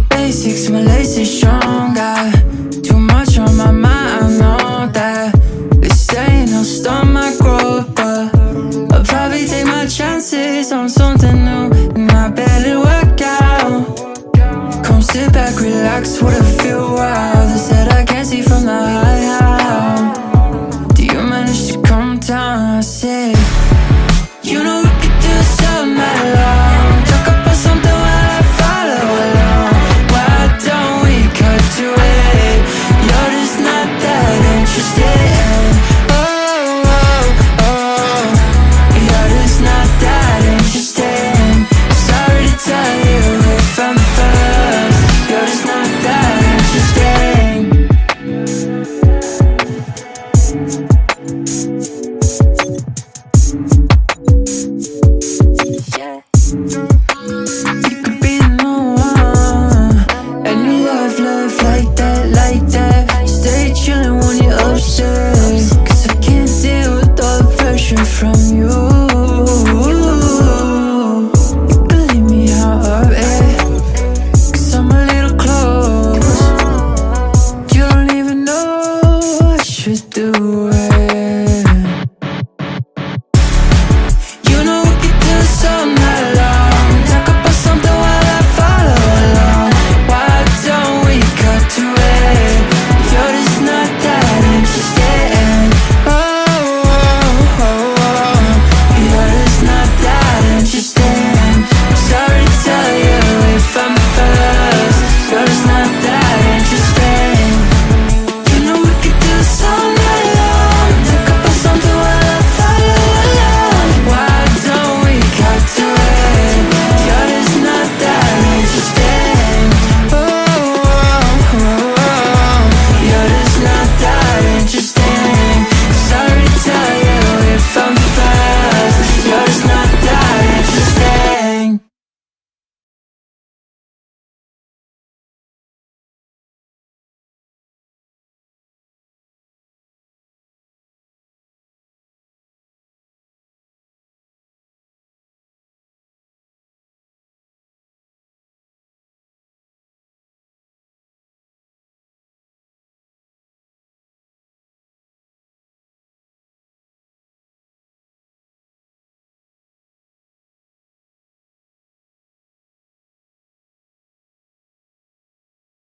Basics, my lace is strong. Got too much on my mind, I know that. They saying I'll stop my growth, but I'll probably take my chances on something new, and I bet it'll work out. Come sit back, relax, what I feel wild. They said I can't see from the high. How do you manage to calm down? I say, you know we could do something alone. Talk about something while I follow along. Why don't we cut to it? You're just not that interested. Oh, oh, oh, you're just not that interested. Sorry to tell you if I'm first, you're just not that interested. Yeah.